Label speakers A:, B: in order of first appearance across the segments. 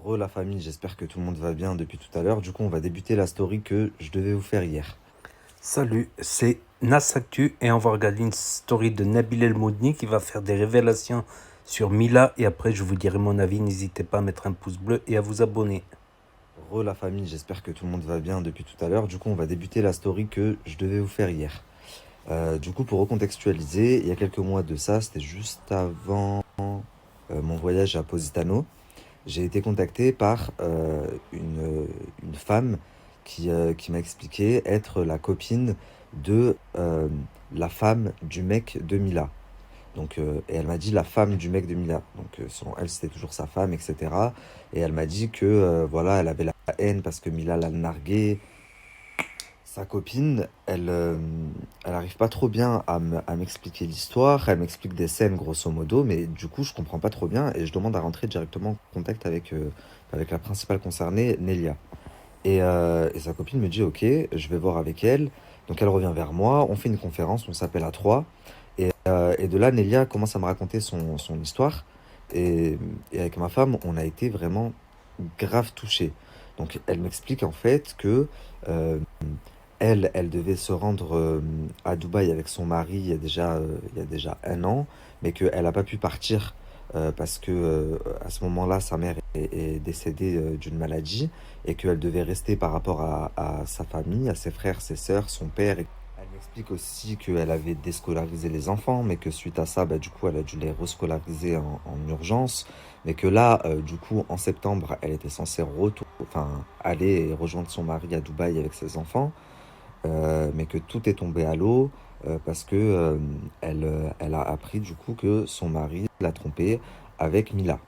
A: La famille, j'espère que tout le monde va bien depuis tout à l'heure. Du coup, on va débuter la story que je devais vous faire hier.
B: Salut, c'est Nas Actu et on va regarder une story de Nabil El Moudni qui va faire des révélations sur Mila et après je vous dirai mon avis. N'hésitez pas à mettre un pouce bleu et à vous abonner.
A: La famille, j'espère que tout le monde va bien depuis tout à l'heure. Du coup, on va débuter la story que je devais vous faire hier. Du coup, pour recontextualiser, il y a quelques mois de ça, c'était juste avant mon voyage à Positano. J'ai été contacté par une femme qui m'a expliqué être la copine de la femme du mec de Mila. Donc, et elle m'a dit la femme du mec de Mila. Donc, selon elle, c'était toujours sa femme, etc. Et elle m'a dit que voilà, elle avait la haine parce que Mila l'a narguée. Sa copine, elle arrive pas trop bien à m'expliquer l'histoire. Elle m'explique des scènes, grosso modo, mais du coup, je comprends pas trop bien et je demande à rentrer directement en contact avec la principale concernée, Nelia. Et sa copine me dit, ok, je vais voir avec elle. Donc, elle revient vers moi. On fait une conférence, on s'appelle à trois. Et de là, Nelia commence à me raconter son histoire. Et avec ma femme, on a été vraiment grave touchés. Donc, elle m'explique en fait que euh, elle devait se rendre à Dubaï avec son mari il y a déjà un an, mais qu'elle n'a pas pu partir parce que à ce moment-là, sa mère est décédée d'une maladie et qu'elle devait rester par rapport à sa famille, à ses frères, ses sœurs, son père. Elle m'explique aussi qu'elle avait déscolarisé les enfants, mais que suite à ça, bah, du coup, elle a dû les rescolariser en urgence. Mais que là, du coup, en septembre, elle était censée aller et rejoindre son mari à Dubaï avec ses enfants. Mais que tout est tombé à l'eau parce que elle a appris du coup que son mari l'a trompée avec Mila.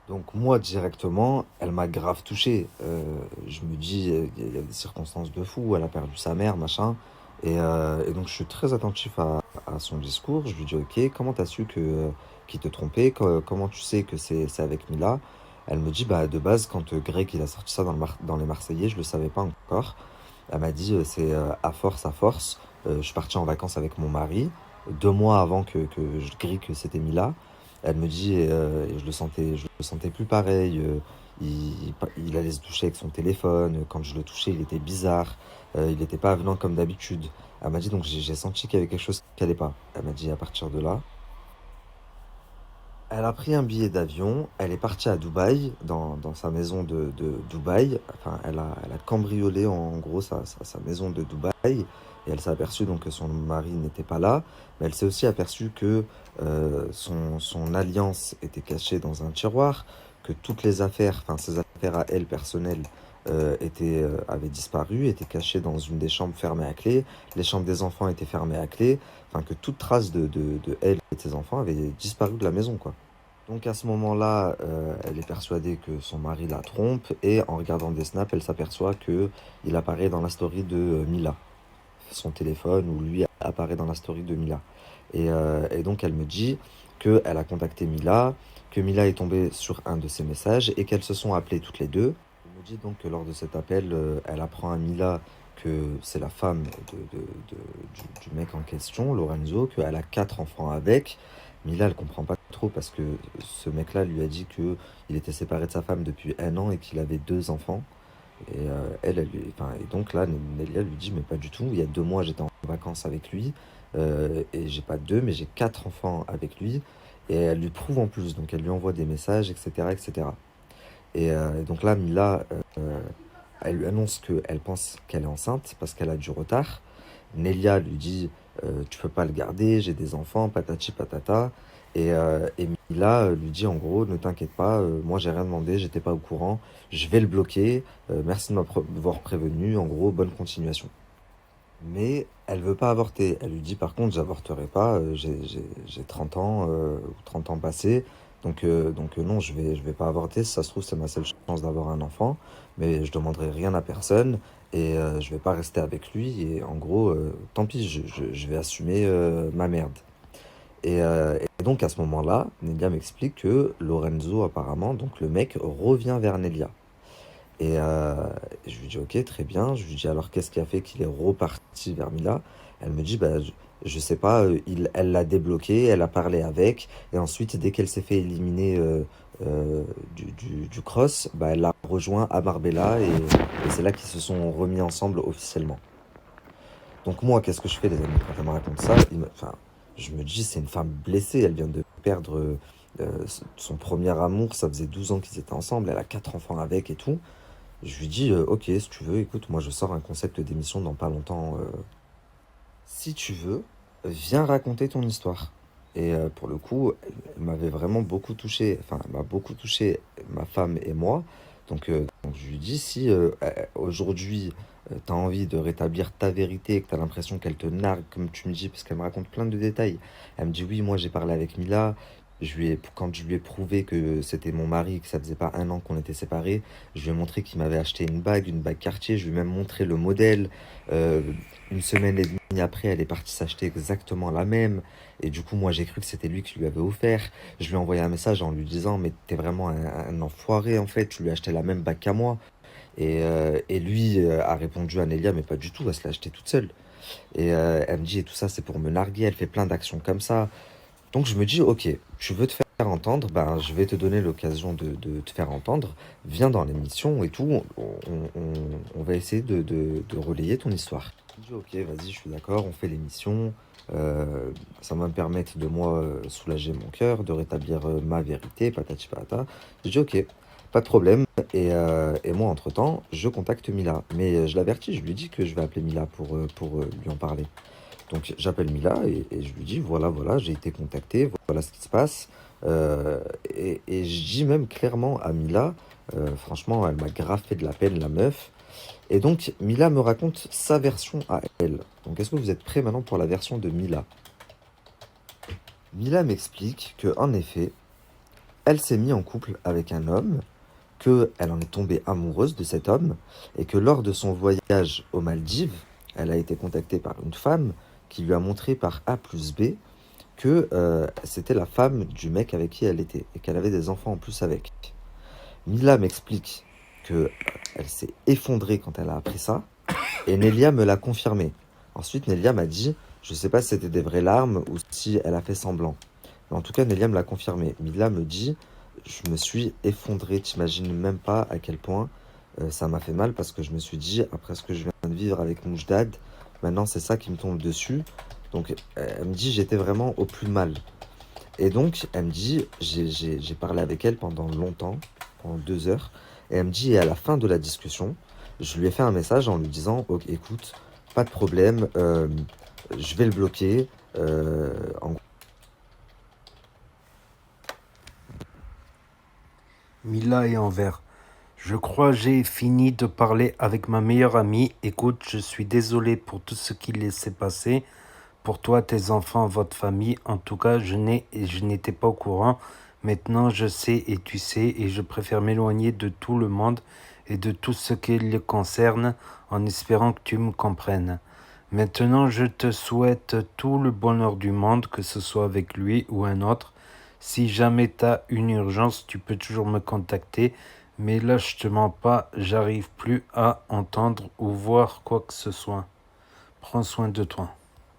A: Donc moi directement, elle m'a grave touché. Je me dis, il y a des circonstances de fou, elle a perdu sa mère, machin. Et donc je suis très attentif à son discours. Je lui dis, ok, comment t'as su qu'il te trompait? Comment tu sais que c'est avec Mila? Elle me dit, bah de base, quand Greg il a sorti ça dans les Marseillais, je le savais pas encore. Elle m'a dit, c'est à force, à force. Je suis parti en vacances avec mon mari, 2 mois avant que je grille que c'était Mila. Elle me dit, et je le sentais plus pareil. Il allait se toucher avec son téléphone. Quand je le touchais, il était bizarre. Il n'était pas avenant comme d'habitude. Elle m'a dit, donc j'ai senti qu'il y avait quelque chose qui allait pas. Elle m'a dit, à partir de là. Elle a pris un billet d'avion, elle est partie à Dubaï, dans sa maison de Dubaï. Enfin, elle a cambriolé en gros sa maison de Dubaï. Et elle s'est aperçue donc que son mari n'était pas là. Mais elle s'est aussi aperçue que son alliance était cachée dans un tiroir, que toutes les affaires, enfin ses affaires à elle personnelles, avaient disparu, étaient cachées dans une des chambres fermées à clé. Les chambres des enfants étaient fermées à clé. Enfin, que toute trace de elle et de ses enfants avait disparu de la maison, quoi. Donc à ce moment-là, elle est persuadée que son mari la trompe et en regardant des snaps, elle s'aperçoit que il apparaît dans la story de Mila, son téléphone où lui apparaît dans la story de Mila. Et donc elle me dit qu'elle a contacté Mila, que Mila est tombée sur un de ses messages et qu'elles se sont appelées toutes les deux. Elle me dit donc que lors de cet appel, elle apprend à Mila que c'est la femme du mec en question, Lorenzo, qu'elle a 4 enfants avec. Mila, elle comprend pas trop parce que ce mec-là lui a dit que il était séparé de sa femme depuis un an et qu'il avait 2 enfants. Enfin, et donc là, Nelia lui dit, mais pas du tout. Il y a 2 mois, j'étais en vacances avec lui. Et j'ai pas deux, mais j'ai 4 enfants avec lui. Et elle lui prouve en plus. Donc elle lui envoie des messages, etc. etc. Et donc là, Mila, elle lui annonce qu'elle pense qu'elle est enceinte parce qu'elle a du retard. Nelia lui dit, tu peux pas le garder, j'ai des enfants, patati patata. Et Mila lui dit en gros, ne t'inquiète pas, moi j'ai rien demandé, j'étais pas au courant, je vais le bloquer, merci de m'avoir prévenu, en gros, bonne continuation. Mais elle veut pas avorter. Elle lui dit par contre, j'avorterai pas, j'ai 30 ans, ou 30 ans passés, donc non, je vais pas avorter. Si ça se trouve, c'est ma seule chance d'avoir un enfant, mais je demanderai rien à personne et je vais pas rester avec lui. Et en gros, tant pis, je vais assumer ma merde. Et donc à ce moment-là, Nelia m'explique que Lorenzo, apparemment, donc le mec, revient vers Nelia. Je lui dis ok, très bien. Je lui dis alors qu'est-ce qui a fait qu'il est reparti vers Mila? Elle me dit bah je sais pas, elle l'a débloqué, elle a parlé avec, et ensuite dès qu'elle s'est fait éliminer du cross, bah, elle l'a rejoint à Marbella et c'est là qu'ils se sont remis ensemble officiellement. Donc moi, qu'est-ce que je fais, les amis, quand elle me raconte ça? Enfin, je me dis, c'est une femme blessée, elle vient de perdre son premier amour, ça faisait 12 ans qu'ils étaient ensemble, elle a 4 enfants avec et tout. Je lui dis, ok, si tu veux, écoute, moi je sors un concept d'émission dans pas longtemps. Si tu veux, viens raconter ton histoire. Et pour le coup, elle m'avait vraiment beaucoup touché, enfin, elle m'a beaucoup touché, ma femme et moi. Donc je lui dis, si aujourd'hui, tu as envie de rétablir ta vérité, que tu as l'impression qu'elle te nargue, comme tu me dis, parce qu'elle me raconte plein de détails. Elle me dit, oui, moi j'ai parlé avec Mila. Quand je lui ai prouvé que c'était mon mari, que ça faisait pas un an qu'on était séparés, je lui ai montré qu'il m'avait acheté une bague Cartier. Je lui ai même montré le modèle. Euh, une semaine et demie après, elle est partie s'acheter exactement la même. Et du coup, moi, j'ai cru que c'était lui qui lui avait offert. Je lui ai envoyé un message en lui disant, mais t'es vraiment un enfoiré, en fait. Tu lui as acheté la même bague qu'à moi. Et lui a répondu à Nelia, mais pas du tout. Elle se l'a acheté toute seule. Et elle me dit, et tout ça, c'est pour me narguer. Elle fait plein d'actions comme ça. Donc je me dis, ok, tu veux te faire entendre, ben je vais te donner l'occasion de te faire entendre. Viens dans l'émission et tout, on va essayer de relayer ton histoire. Je dis, ok, vas-y, je suis d'accord, on fait l'émission. Ça va me permettre de moi soulager mon cœur, de rétablir ma vérité, patati patata. Je dis, ok, pas de problème. Et moi, entre-temps, je contacte Mila. Mais je l'avertis, je lui dis que je vais appeler Mila pour lui en parler. Donc j'appelle Mila et je lui dis voilà, voilà, j'ai été contacté, voilà ce qui se passe. Et je dis même clairement à Mila, franchement, elle m'a grave fait de la peine, la meuf. Et donc Mila me raconte sa version à elle. Donc est-ce que vous êtes prêts maintenant pour la version de Mila? Mila m'explique que en effet, elle s'est mise en couple avec un homme, que elle en est tombée amoureuse de cet homme, et que lors de son voyage aux Maldives, elle a été contactée par une femme qui lui a montré par A plus B que c'était la femme du mec avec qui elle était, et qu'elle avait des enfants en plus avec. Mila m'explique que elle s'est effondrée quand elle a appris ça, et Nelia me l'a confirmé. Ensuite, Nelia m'a dit, je sais pas si c'était des vraies larmes ou si elle a fait semblant. Mais en tout cas, Nelia me l'a confirmé. Mila me dit, je me suis effondré. T'imagines même pas à quel point ça m'a fait mal parce que je me suis dit, après ce que je viens de vivre avec Moujdad, maintenant c'est ça qui me tombe dessus. Donc elle me dit, j'étais vraiment au plus mal. Et donc elle me dit, j'ai parlé avec elle pendant longtemps, pendant 2 heures. Et elle me dit, et à la fin de la discussion, je lui ai fait un message en lui disant, ok, écoute, pas de problème, je vais le bloquer. En
B: Mila et Envers. Je crois que j'ai fini de parler avec ma meilleure amie. Écoute, je suis désolé pour tout ce qui s'est passé. Pour toi, tes enfants, votre famille. En tout cas, je n'étais pas au courant. Maintenant, je sais et tu sais, et je préfère m'éloigner de tout le monde et de tout ce qui le concerne en espérant que tu me comprennes. Maintenant, je te souhaite tout le bonheur du monde, que ce soit avec lui ou un autre. Si jamais tu as une urgence, tu peux toujours me contacter. Mais là, je te mens pas, j'arrive plus à entendre ou voir quoi que ce soit. Prends soin de toi.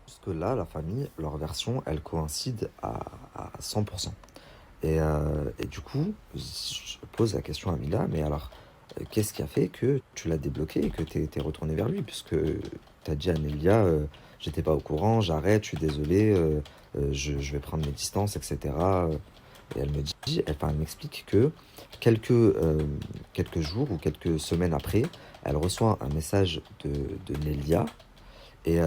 A: Jusque là, la famille, leur version, elle coïncide à 100%. Et du coup, je pose la question à Mila, mais alors, qu'est-ce qui a fait que tu l'as débloqué et que t'es retourné vers lui? Puisque t'as dit à Nelia, j'étais pas au courant, j'arrête, je suis désolé, je vais prendre mes distances, etc. Et elle me dit, enfin, elle m'explique que quelques jours ou quelques semaines après, elle reçoit un message de Nelia et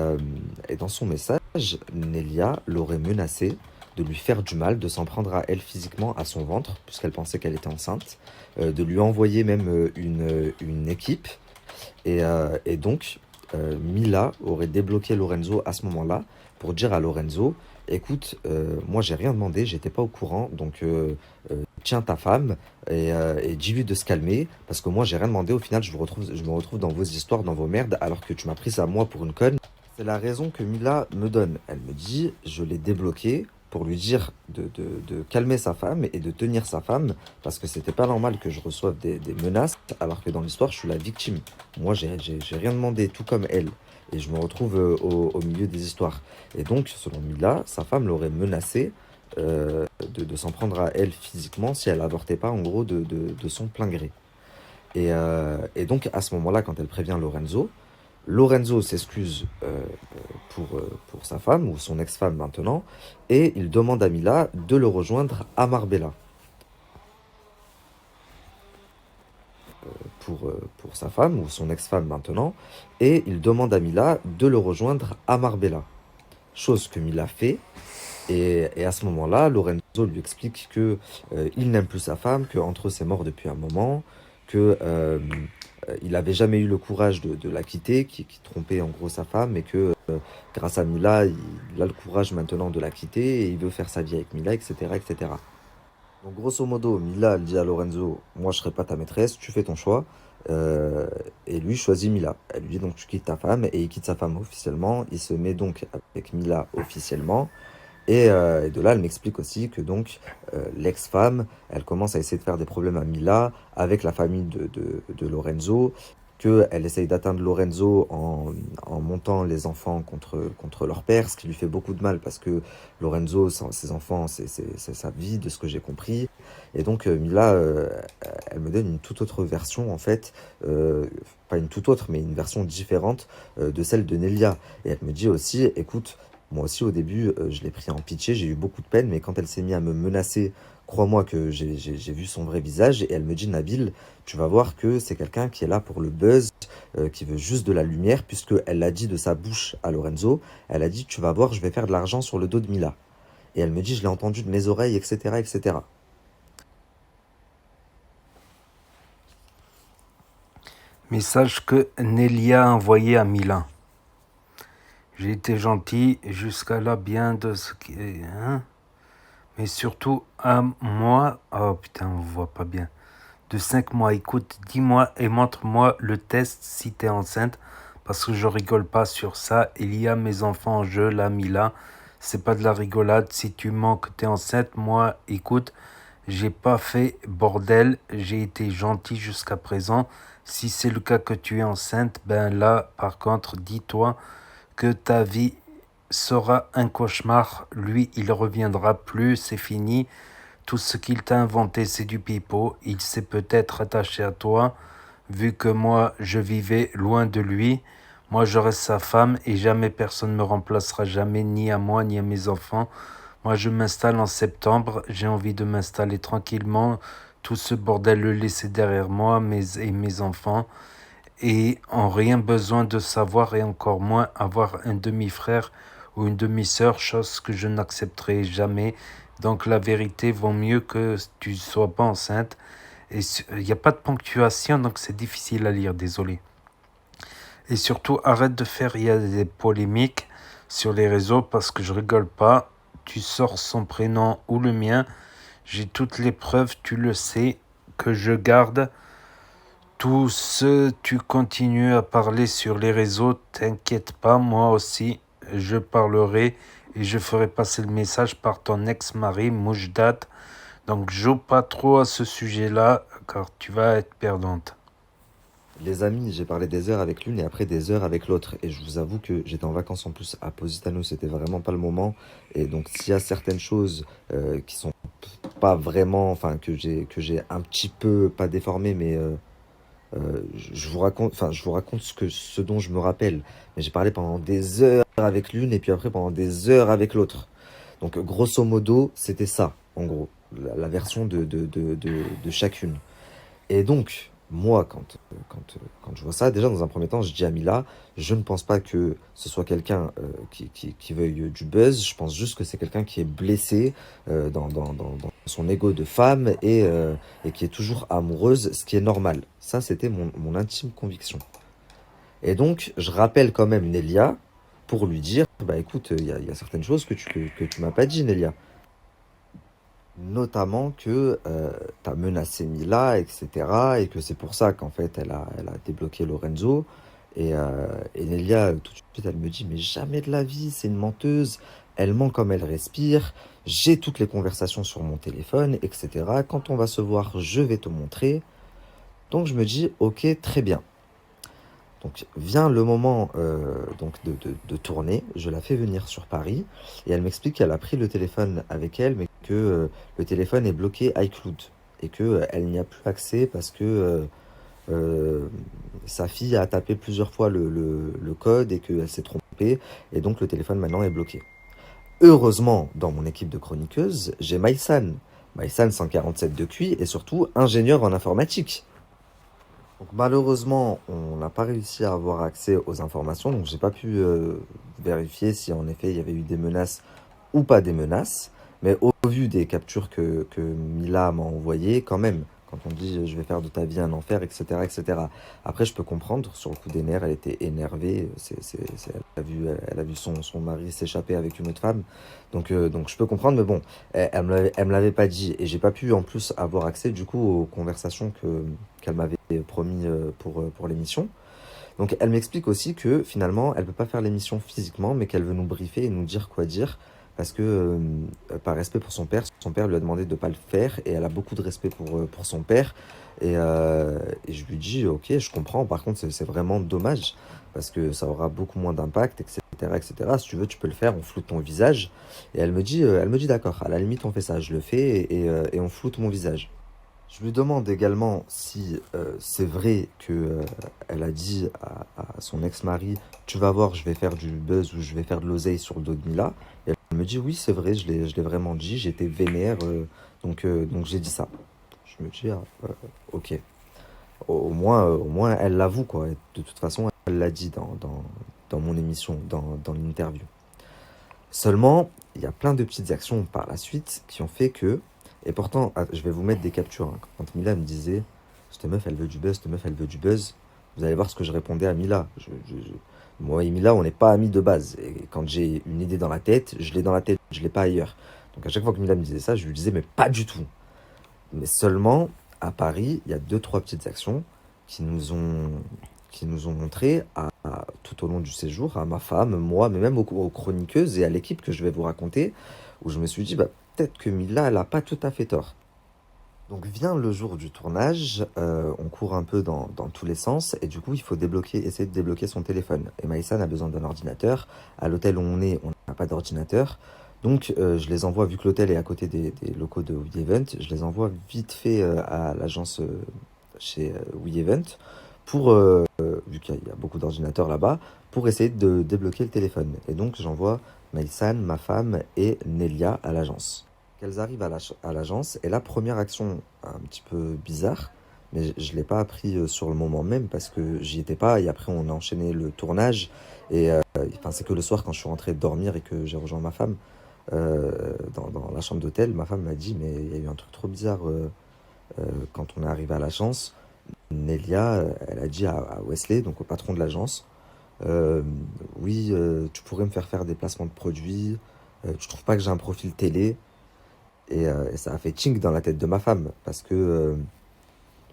A: dans son message, Nelia l'aurait menacé de lui faire du mal, de s'en prendre à elle physiquement, à son ventre, puisqu'elle pensait qu'elle était enceinte, de lui envoyer même une équipe. Et donc, Mila aurait débloqué Lorenzo à ce moment-là pour dire à Lorenzo, écoute, moi j'ai rien demandé, j'étais pas au courant, donc tiens ta femme et dis-lui de se calmer, parce que moi j'ai rien demandé, au final je me retrouve dans vos histoires, dans vos merdes, alors que tu m'as pris ça à moi pour une conne. C'est la raison que Mila me donne. Elle me dit, je l'ai débloqué pour lui dire de calmer sa femme et de tenir sa femme, parce que c'était pas normal que je reçoive des menaces, alors que dans l'histoire, je suis la victime. Moi, j'ai rien demandé, tout comme elle. Et je me retrouve au milieu des histoires. Et donc, selon Mila, sa femme l'aurait menacé de s'en prendre à elle physiquement si elle avortait pas, en gros, de son plein gré. Et donc, à ce moment-là, quand elle prévient Lorenzo, Lorenzo s'excuse pour sa femme, ou son ex-femme maintenant, et il demande à Mila de le rejoindre à Marbella. Pour sa femme, ou son ex-femme maintenant, et il demande à Mila de le rejoindre à Marbella. Chose que Mila fait, et à ce moment-là, Lorenzo lui explique que il n'aime plus sa femme, que entre eux c'est mort depuis un moment, que il avait jamais eu le courage de la quitter, qui trompait en gros sa femme, et que grâce à Mila, il a le courage maintenant de la quitter, et il veut faire sa vie avec Mila, etc., etc. Donc grosso modo, Mila, elle dit à Lorenzo, moi je serai pas ta maîtresse, tu fais ton choix. Euh, et lui choisit Mila. Elle lui dit donc tu quittes ta femme, et il quitte sa femme officiellement. Il se met donc avec Mila officiellement. Et de là, elle m'explique aussi que donc l'ex-femme, elle commence à essayer de faire des problèmes à Mila avec la famille de Lorenzo, qu'elle essaye d'atteindre Lorenzo en montant les enfants contre leur père, ce qui lui fait beaucoup de mal parce que Lorenzo, ses enfants, c'est sa vie, de ce que j'ai compris. Et donc Mila, elle me donne une toute autre version en fait, pas une toute autre, mais une version différente de celle de Nelia. Et elle me dit aussi, écoute, moi aussi, au début, je l'ai pris en pitié, j'ai eu beaucoup de peine, mais quand elle s'est mise à me menacer, crois-moi que j'ai vu son vrai visage, et elle me dit, Nabil, tu vas voir que c'est quelqu'un qui est là pour le buzz, qui veut juste de la lumière, puisque elle l'a dit de sa bouche à Lorenzo, elle a dit, tu vas voir, je vais faire de l'argent sur le dos de Mila. Et elle me dit, je l'ai entendu de mes oreilles, etc., etc.
B: Message que Nelia a envoyé à Milan. J'ai été gentil jusqu'à là bien de ce qui est... Hein, mais surtout à moi... Oh putain, on voit pas bien. De 5 mois, écoute, dis-moi et montre-moi le test si t'es enceinte. Parce que je rigole pas sur ça. Il y a mes enfants en jeu, là, Mila. C'est pas de la rigolade. Si tu mens que t'es enceinte, moi, écoute, j'ai pas fait bordel. J'ai été gentil jusqu'à présent. Si c'est le cas que tu es enceinte, ben là, par contre, dis-toi que ta vie sera un cauchemar. Lui, il reviendra plus, c'est fini. Tout ce qu'il t'a inventé, c'est du pipeau. Il s'est peut-être attaché à toi, vu que moi, je vivais loin de lui. Moi, je reste sa femme et jamais personne ne me remplacera, jamais, ni à moi, ni à mes enfants. Moi, je m'installe en septembre. J'ai envie de m'installer tranquillement. Tout ce bordel le laisser derrière moi, mes enfants. Et ont rien besoin de savoir et encore moins avoir un demi-frère ou une demi-sœur, chose que je n'accepterai jamais. Donc la vérité vaut mieux que tu sois pas enceinte. Et il n'y a pas de ponctuation, donc c'est difficile à lire, désolé. Et surtout, arrête de faire, il y a des polémiques sur les réseaux parce que je rigole pas. Tu sors son prénom ou le mien. J'ai toutes les preuves, tu le sais, que je garde. Tout ce tu continues à parler sur les réseaux, t'inquiète pas, moi aussi, je parlerai et je ferai passer le message par ton ex-mari, Moujdat. Donc joue pas trop à ce sujet-là, car tu vas être perdante.
A: Les amis, j'ai parlé des heures avec l'une et après des heures avec l'autre. Et je vous avoue que j'étais en vacances en plus à Positano, c'était vraiment pas le moment. Et donc s'il y a certaines choses qui sont pas vraiment, enfin que j'ai un petit peu pas déformé, mais je vous raconte ce dont je me rappelle. Mais j'ai parlé pendant des heures avec l'une et puis après pendant des heures avec l'autre. Donc grosso modo, c'était ça, en gros, la version de chacune. Et donc, moi, quand je vois ça, déjà dans un premier temps, je dis à Mila, je ne pense pas que ce soit quelqu'un qui veuille du buzz, je pense juste que c'est quelqu'un qui est blessé dans son ego de femme et qui est toujours amoureuse, ce qui est normal. Ça, c'était mon intime conviction. Et donc, je rappelle quand même Nelia pour lui dire, bah écoute, il y a certaines choses que tu m'as pas dit, Nelia. Notamment que tu as menacé Mila, etc. Et que c'est pour ça qu'en fait, elle a débloqué Lorenzo. Et Nelia, tout de suite, elle me dit, mais jamais de la vie, c'est une menteuse. Elle ment comme elle respire. J'ai toutes les conversations sur mon téléphone, etc. Quand on va se voir, je vais te montrer. Donc je me dis, ok, très bien. Donc vient le moment donc de tourner, je la fais venir sur Paris et elle m'explique qu'elle a pris le téléphone avec elle mais que le téléphone est bloqué iCloud et que elle n'y a plus accès parce que euh, sa fille a tapé plusieurs fois le code et qu'elle s'est trompée et donc le téléphone maintenant est bloqué. Heureusement, dans mon équipe de chroniqueuses, j'ai Maïsan. Maïsan 147 de QI et surtout ingénieur en informatique. Donc malheureusement, on n'a pas réussi à avoir accès aux informations, donc j'ai pas pu vérifier si en effet il y avait eu des menaces ou pas des menaces. Mais au vu des captures que Mila m'a envoyées, quand même, quand on dit je vais faire de ta vie un enfer, etc., etc. Après, je peux comprendre, sur le coup des nerfs, elle était énervée, elle a vu son mari s'échapper avec une autre femme, donc je peux comprendre, mais bon, elle me l'avait pas dit, et j'ai pas pu en plus avoir accès du coup aux conversations qu'elle m'avait promis pour l'émission. Donc elle m'explique aussi que finalement, elle peut pas faire l'émission physiquement, mais qu'elle veut nous briefer et nous dire quoi dire, parce que par respect pour son père lui a demandé de pas le faire, et elle a beaucoup de respect pour son père. Et je lui dis, ok, je comprends, par contre c'est vraiment dommage, parce que ça aura beaucoup moins d'impact, etc., etc. Si tu veux, tu peux le faire, on floute ton visage. Et elle me dit d'accord, à la limite on fait ça, je le fais, et on floute mon visage. Je lui demande également si c'est vrai que elle a dit à son ex-mari, tu vas voir, je vais faire du buzz ou je vais faire de l'oseille sur le dos de Mila. Et elle me dit oui, c'est vrai, je l'ai vraiment dit, j'étais vénère, donc j'ai dit ça. Je me dis, ok. Au moins, elle l'avoue, quoi. Et de toute façon, elle l'a dit dans mon émission, dans l'interview. Seulement, il y a plein de petites actions par la suite qui ont fait que. Et pourtant, je vais vous mettre des captures, hein. Quand Mila me disait, cette meuf, elle veut du buzz, cette meuf, elle veut du buzz, vous allez voir ce que je répondais à Mila. Moi et Mila, on n'est pas amis de base. Et quand j'ai une idée dans la tête, je l'ai dans la tête, je l'ai pas ailleurs. Donc à chaque fois que Mila me disait ça, je lui disais, mais pas du tout. Mais seulement, à Paris, il y a deux, trois petites actions qui nous ont, qui nous ont montré tout au long du séjour, à ma femme, moi, mais même aux chroniqueuses et à l'équipe que je vais vous raconter, où je me suis dit, bah, peut-être que Mila, elle n'a pas tout à fait tort. Donc vient le jour du tournage, on court un peu dans tous les sens, et du coup, il faut essayer de débloquer son téléphone. Et Maïsan a besoin d'un ordinateur. À l'hôtel où on est, on n'a pas d'ordinateur. Donc je les envoie, vu que l'hôtel est à côté des locaux de WeEvent, je les envoie vite fait à l'agence chez WeEvent pour, vu qu'il y a beaucoup d'ordinateurs là-bas, pour essayer de débloquer le téléphone. Et donc j'envoie Maïsan, ma femme et Nelia à l'agence. Qu'elles arrivent à l'agence, et la première action un petit peu bizarre, mais je ne l'ai pas appris sur le moment même parce que j'y étais pas, et après on a enchaîné le tournage, et enfin, c'est que le soir quand je suis rentré dormir et que j'ai rejoint ma femme dans la chambre d'hôtel, ma femme m'a dit mais il y a eu un truc trop bizarre quand on est arrivé à l'agence. Nelia, elle a dit à Wesley, donc au patron de l'agence, euh, oui, tu pourrais me faire faire des placements de produits, tu trouves pas que j'ai un profil télé? Et ça a fait chink dans la tête de ma femme, parce que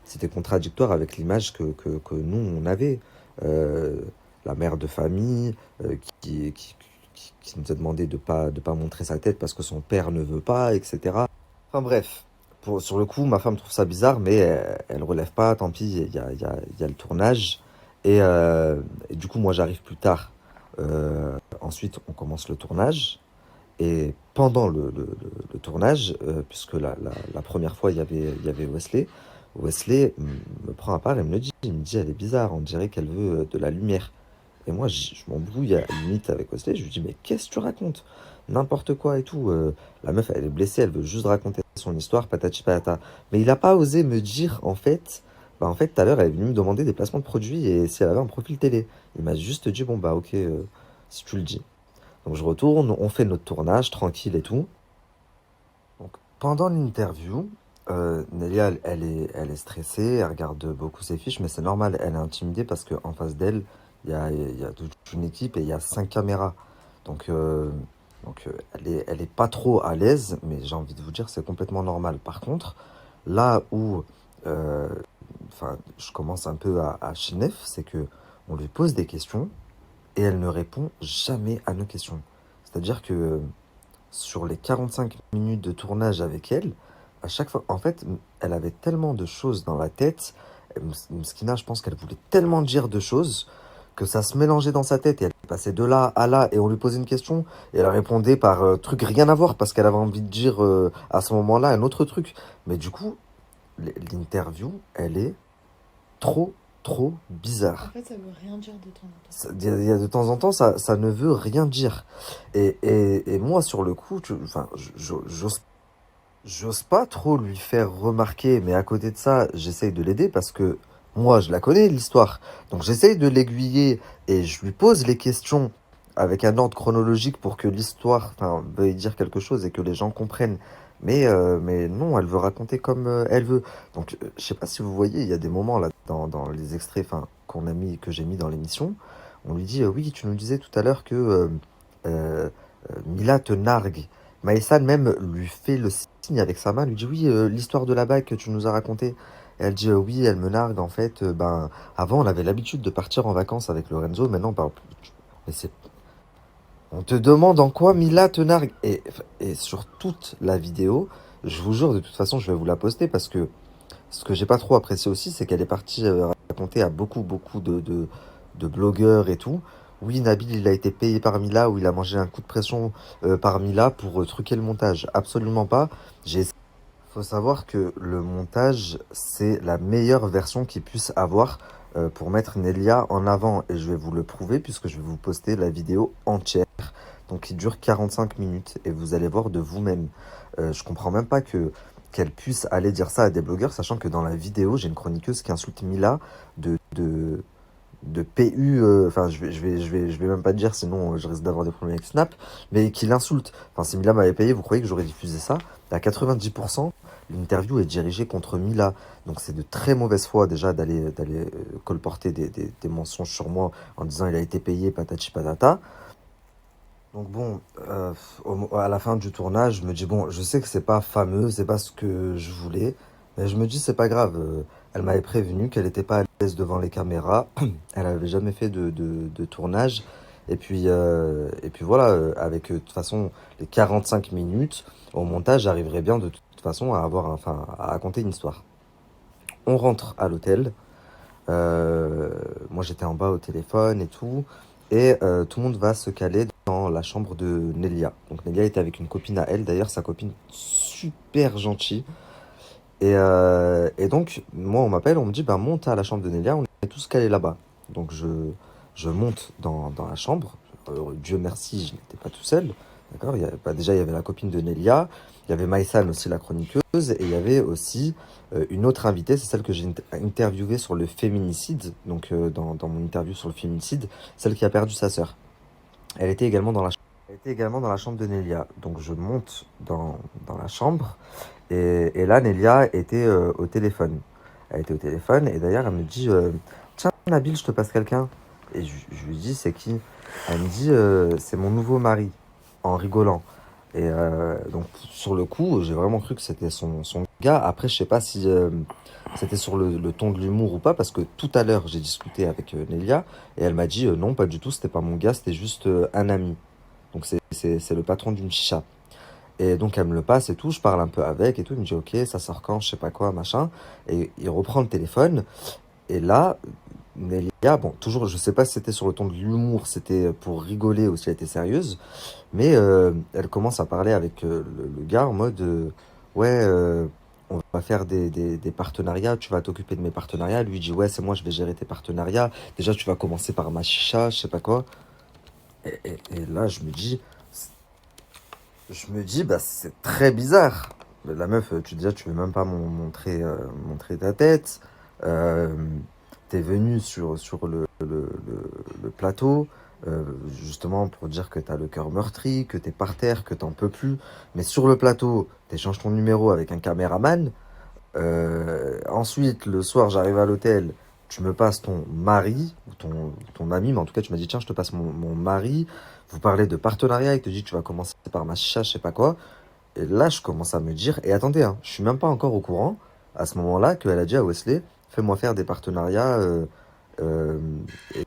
A: c'était contradictoire avec l'image que nous, on avait. Euh, la mère de famille qui nous a demandé de pas montrer sa tête parce que son père ne veut pas, etc. Enfin bref, sur le coup, ma femme trouve ça bizarre, mais elle relève pas, tant pis, il y a le tournage. Et du coup, moi, j'arrive plus tard. Ensuite, on commence le tournage. Et pendant le tournage, puisque la première fois, il y avait Wesley, Wesley me prend à part et il me dit, elle est bizarre, on dirait qu'elle veut de la lumière. Et moi, je m'embrouille à la limite avec Wesley, je lui dis, mais qu'est-ce que tu racontes? N'importe quoi et tout. La meuf, elle est blessée, elle veut juste raconter son histoire, patati patata. Mais il n'a pas osé me dire, en fait, bah en fait, tout à l'heure, elle est venue me demander des placements de produits et si elle avait un profil télé. Il m'a juste dit, bon, bah ok, si tu le dis. Donc je retourne, on fait notre tournage tranquille et tout. Donc pendant l'interview, Nelia, elle est stressée, elle regarde beaucoup ses fiches, mais c'est normal, elle est intimidée parce qu'en face d'elle, il y a toute une équipe et il y a 5 caméras. Donc, elle est pas trop à l'aise, mais j'ai envie de vous dire, c'est complètement normal. Par contre, là où euh, enfin, je commence un peu à chinef, c'est que on lui pose des questions et elle ne répond jamais à nos questions. C'est-à-dire que sur les 45 minutes de tournage avec elle, à chaque fois, en fait, elle avait tellement de choses dans la tête. Mskina, je pense qu'elle voulait tellement dire de choses que ça se mélangeait dans sa tête et elle passait de là à là et on lui posait une question et elle répondait par truc rien à voir parce qu'elle avait envie de dire à ce moment-là un autre truc. Mais du coup, l'interview, elle est trop, trop
C: En
A: bizarre.
C: fait, ça veut rien dire de temps en temps.
A: Il y a de temps en temps, ça ne veut rien dire. Et moi, sur le coup, enfin, j'ose pas trop lui faire remarquer, mais à côté de ça, j'essaye de l'aider parce que moi, je la connais, l'histoire. Donc j'essaye de l'aiguiller et je lui pose les questions avec un ordre chronologique pour que l'histoire, enfin, veuille dire quelque chose et que les gens comprennent. Mais non, elle veut raconter comme elle veut. Donc, je sais pas si vous voyez, il y a des moments là dans les extraits, enfin, que j'ai mis dans l'émission, on lui dit, oui, tu nous disais tout à l'heure que euh, Mila te nargue. Maïsan même lui fait le signe avec sa main, lui dit oui, l'histoire de la bague que tu nous as racontée. Et elle dit oui, elle me nargue en fait. Ben, avant, on avait l'habitude de partir en vacances avec Lorenzo, maintenant, on parle plus. Mais c'est... On te demande en quoi Mila te nargue. Et sur toute la vidéo, je vous jure, de toute façon, je vais vous la poster parce que ce que j'ai pas trop apprécié aussi, c'est qu'elle est partie raconter à beaucoup, beaucoup de blogueurs et tout. Oui, Nabil, il a été payé par Mila ou il a mangé un coup de pression par Mila pour truquer le montage. Absolument pas. J'ai... Faut savoir que le montage, c'est la meilleure version qu'il puisse avoir pour mettre Nelia en avant. Et je vais vous le prouver puisque je vais vous poster la vidéo entière. Donc, il dure 45 minutes et vous allez voir de vous-même. Je comprends même pas qu'elle puisse aller dire ça à des blogueurs, sachant que dans la vidéo, j'ai une chroniqueuse qui insulte Mila de, de, de PU, enfin, je vais même pas te dire, sinon je risque d'avoir des problèmes avec Snap, mais qui l'insulte. Enfin, si Mila m'avait payé, vous croyez que j'aurais diffusé ça? À 90%, l'interview est dirigée contre Mila. Donc, c'est de très mauvaise foi déjà d'aller colporter des mensonges sur moi en disant il a été payé, patati patata. Donc bon, à la fin du tournage, je me dis, bon, je sais que c'est pas fameux, c'est pas ce que je voulais, mais je me dis, c'est pas grave. Elle m'avait prévenu qu'elle était pas à l'aise devant les caméras, elle avait jamais fait de tournage, et puis voilà, avec de toute façon les 45 minutes, au montage, j'arriverai bien de toute façon à avoir, enfin, à raconter une histoire. On rentre à l'hôtel, moi j'étais en bas au téléphone et tout. Et tout le monde va se caler dans la chambre de Nelia. Donc Nelia était avec une copine à elle, d'ailleurs sa copine super gentille. Et donc moi on m'appelle, on me dit bah monte à la chambre de Nelia, on est tous calés là-bas. Donc je monte dans la chambre. Dieu merci, je n'étais pas tout seul. D'accord? Déjà il y avait la copine de Nelia, il y avait Maïsan aussi la chroniqueuse, et il y avait aussi une autre invitée, c'est celle que j'ai interviewée sur le féminicide, donc dans mon interview sur le féminicide, celle qui a perdu sa sœur. Elle était également dans la, elle était également dans la chambre de Nelia. Donc je monte dans la chambre et là Nelia était au téléphone. Elle était au téléphone et d'ailleurs elle me dit tiens Nabil, je te passe quelqu'un. Et je lui dis c'est qui? Elle me dit c'est mon nouveau mari en rigolant. Et donc sur le coup j'ai vraiment cru que c'était son gars. Après je sais pas si c'était sur le ton de l'humour ou pas parce que tout à l'heure j'ai discuté avec Nelia et elle m'a dit non pas du tout, c'était pas mon gars, c'était juste un ami. Donc c'est le patron d'une chicha. Et donc elle me le passe et tout, je parle un peu avec et tout, il me dit ok, ça sort quand, je sais pas quoi, machin. Et il reprend le téléphone et là, Nelia, bon, toujours, je sais pas si c'était sur le ton de l'humour, c'était pour rigoler ou si elle était sérieuse, mais elle commence à parler avec le gars en mode ouais, on va faire des partenariats, tu vas t'occuper de mes partenariats. Lui il dit ouais, c'est moi, je vais gérer tes partenariats. Déjà, tu vas commencer par ma chicha, je sais pas quoi. Et là, je me dis, bah, c'est très bizarre. La meuf, tu veux même pas montrer ta tête. Euh, T'es venu sur le plateau, justement pour dire que t'as le cœur meurtri, que t'es par terre, que t'en peux plus. Mais sur le plateau, t'échanges ton numéro avec un caméraman. Ensuite, le soir, j'arrive à l'hôtel, tu me passes ton mari, ou ton ami, mais en tout cas, tu m'as dit, tiens, je te passe mon mari. Vous parlez de partenariat, il te dit, tu vas commencer par ma chicha, je sais pas quoi. Et là, je commence à me dire, et attendez, hein, je suis même pas encore au courant, à ce moment-là, qu'elle a dit à Wesley, fais-moi faire des partenariats, euh,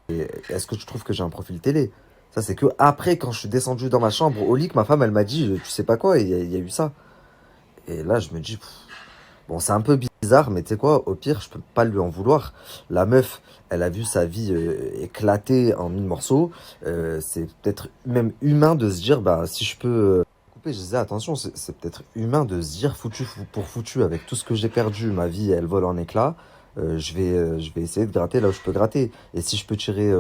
A: et est-ce que tu trouves que j'ai un profil télé? Ça, c'est que après, quand je suis descendu dans ma chambre, au lit, que ma femme, elle m'a dit, tu sais pas quoi, et il y a eu ça. Et là, je me dis, bon, c'est un peu bizarre. bizarre, mais tu sais quoi, au pire, je peux pas lui en vouloir. La meuf, elle a vu sa vie éclater en mille morceaux. C'est peut-être même humain de se dire, bah, si je peux couper, je disais, attention, c'est peut-être humain de se dire pour foutu, avec tout ce que j'ai perdu, ma vie, elle vole en éclats. Je vais essayer de gratter là où je peux gratter. Et si je peux tirer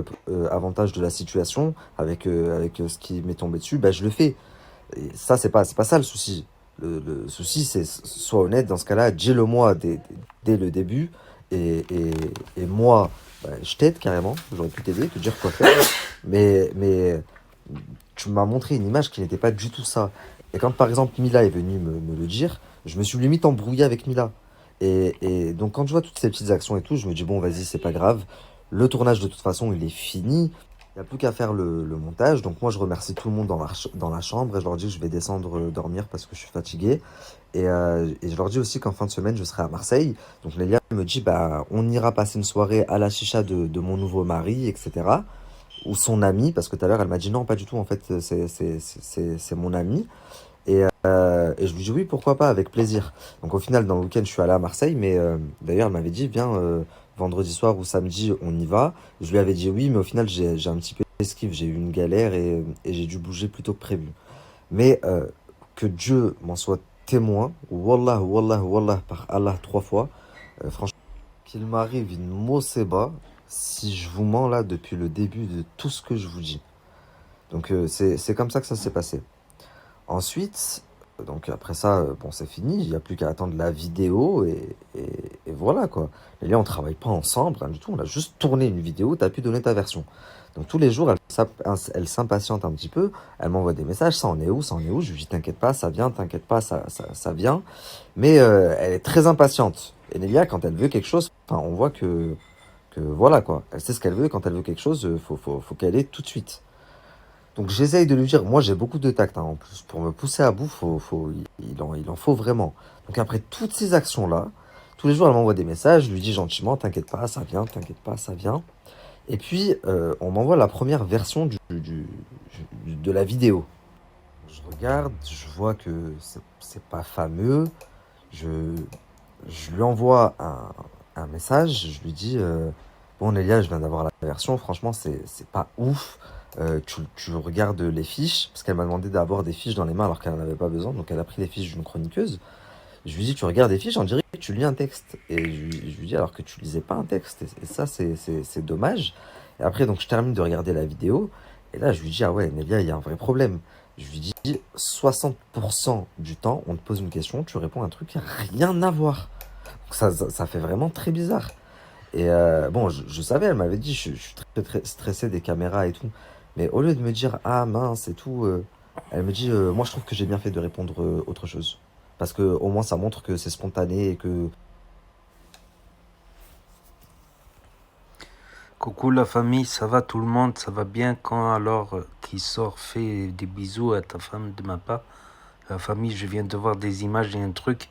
A: avantage de la situation avec ce qui m'est tombé dessus, bah, je le fais. Et ça, c'est pas ça le souci. Le souci, c'est sois honnête dans ce cas-là, dis-le moi dès le début. Et moi, bah, je t'aide carrément. J'aurais pu t'aider, te dire quoi faire. Mais tu m'as montré une image qui n'était pas du tout ça. Et quand par exemple Mila est venue me le dire, je me suis limite embrouillé avec Mila. Et donc quand je vois toutes ces petites actions et tout, je me dis bon, vas-y, c'est pas grave. Le tournage de toute façon, il est fini. Il n'y a plus qu'à faire le montage. Donc moi, je remercie tout le monde dans la chambre et je leur dis que je vais descendre dormir parce que je suis fatigué. Et je leur dis aussi qu'en fin de semaine, je serai à Marseille. Donc Lélia me dit, bah, on ira passer une soirée à la chicha de mon nouveau mari, etc. Ou son ami, parce que tout à l'heure, elle m'a dit non, pas du tout, en fait, c'est mon ami. Et je lui dis oui, pourquoi pas, avec plaisir. Donc au final, dans le week-end, je suis allé à Marseille, mais d'ailleurs, elle m'avait dit, viens, vendredi soir ou samedi, on y va. Je lui avais dit oui, mais au final, j'ai un petit peu esquive, j'ai eu une galère et j'ai dû bouger plus tôt que prévu. Mais que Dieu m'en soit témoin, wallah, wallah, wallah, par Allah 3 fois, franchement, qu'il m'arrive une moseba si je vous mens là depuis le début de tout ce que je vous dis. Donc c'est comme ça que ça s'est passé. Ensuite, donc après ça, bon, c'est fini, il n'y a plus qu'à attendre la vidéo et voilà quoi. Et là, on travaille pas ensemble, rien du tout, on a juste tourné une vidéo, tu as pu donner ta version. Donc tous les jours, elle s'impatiente un petit peu, elle m'envoie des messages, ça en est où, ça en est où, je lui dis t'inquiète pas, ça vient, t'inquiète pas, ça vient. Mais elle est très impatiente. Et Nelia, quand elle veut quelque chose, enfin, on voit que voilà quoi, elle sait ce qu'elle veut, et quand elle veut quelque chose, faut qu'elle ait tout de suite. Donc j'essaye de lui dire, moi j'ai beaucoup de tact hein, en plus, pour me pousser à bout, il en faut vraiment. Donc après toutes ces actions-là, tous les jours elle m'envoie des messages, je lui dis gentiment, t'inquiète pas, ça vient, t'inquiète pas, ça vient. Et puis on m'envoie la première version de la vidéo. Je regarde, je vois que c'est pas fameux, je, je lui envoie un message, je lui dis bon Nelia, je viens d'avoir la version, franchement c'est pas ouf. Tu regardes les fiches, parce qu'elle m'a demandé d'avoir des fiches dans les mains alors qu'elle n'en avait pas besoin, donc elle a pris les fiches d'une chroniqueuse. Je lui dis tu regardes les fiches, on dirait que tu lis un texte. Et je lui dis alors que tu lisais pas un texte, et ça c'est dommage. Et après donc je termine de regarder la vidéo, et là je lui dis ah ouais Nelia, il y a un vrai problème. Je lui dis 60% du temps, on te pose une question, tu réponds à un truc qui n'a rien à voir. Donc ça fait vraiment très bizarre. Et bon, je savais, elle m'avait dit, je suis très, très stressé des caméras et tout. Mais au lieu de me dire, ah mince et tout, elle me dit, moi je trouve que j'ai bien fait de répondre autre chose. Parce que au moins ça montre que c'est spontané et que...
B: Coucou la famille, ça va tout le monde, ça va bien quand alors qui sort fait des bisous à ta femme de ma part. La famille, je viens de voir des images et un truc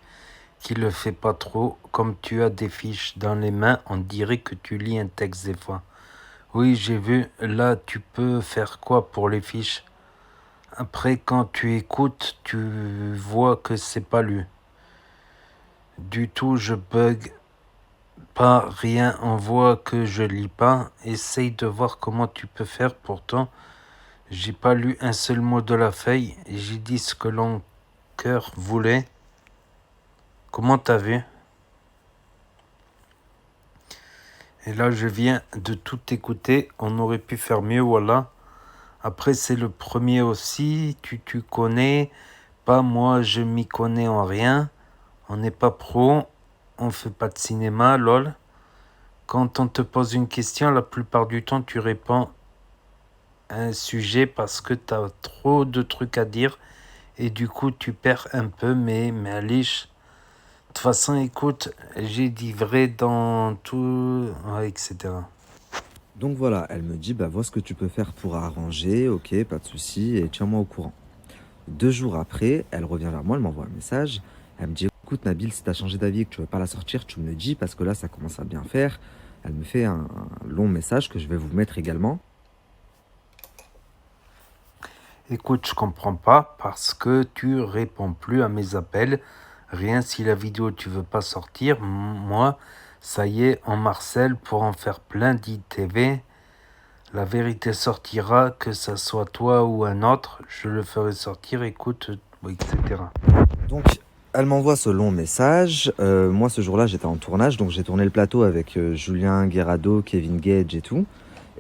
B: qui le fait pas trop. Comme tu as des fiches dans les mains, on dirait que tu lis un texte des fois. Oui, j'ai vu. Là, tu peux faire quoi pour les fiches? Après, quand tu écoutes, tu vois que c'est pas lu. Du tout, je bug pas rien, on voit que je lis pas. Essaye de voir comment tu peux faire. Pourtant, j'ai pas lu un seul mot de la feuille. J'ai dit ce que l'on cœur voulait. Comment t'as vu? Et là, je viens de tout écouter. On aurait pu faire mieux, voilà. Après, c'est le premier aussi. Tu connais. Pas moi, je m'y connais en rien. On n'est pas pro. On fait pas de cinéma, lol. Quand on te pose une question, la plupart du temps, tu réponds à un sujet parce que tu as trop de trucs à dire et du coup, tu perds un peu, mais Alice, de toute façon, écoute, j'ai dit vrai dans tout, ouais, etc.
A: Donc voilà, elle me dit, bah vois ce que tu peux faire pour arranger, ok, pas de souci, et tiens-moi au courant. 2 jours après, elle revient vers moi, elle m'envoie un message, elle me dit, écoute Nabil, si t'as changé d'avis et que tu veux pas la sortir, tu me le dis, parce que là, ça commence à bien faire. Elle me fait un long message que je vais vous mettre également.
B: Écoute, je comprends pas parce que tu réponds plus à mes appels. Rien si la vidéo tu veux pas sortir, moi, ça y est, on m'harcèle pour en faire plein d'ITV. La vérité sortira, que ça soit toi ou un autre, je le ferai sortir, écoute, etc.
A: Donc, elle m'envoie ce long message. Moi, ce jour-là, j'étais en tournage, donc j'ai tourné le plateau avec Julien Guerrado, Kevin Gage et tout.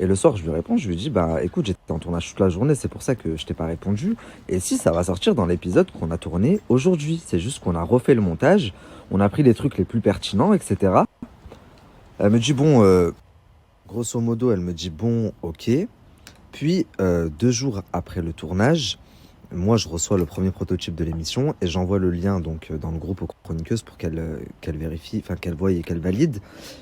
A: Et le soir, je lui réponds, je lui dis, bah écoute, j'étais en tournage toute la journée, c'est pour ça que je t'ai pas répondu. Et si, ça va sortir dans l'épisode qu'on a tourné aujourd'hui. C'est juste qu'on a refait le montage, on a pris les trucs les plus pertinents, etc. Elle me dit, bon, grosso modo, elle me dit, bon, ok. Puis, 2 jours après le tournage, moi, je reçois le premier prototype de l'émission et j'envoie le lien donc dans le groupe aux chroniqueuses pour qu'elle vérifie, enfin qu'elle voie et qu'elle valide.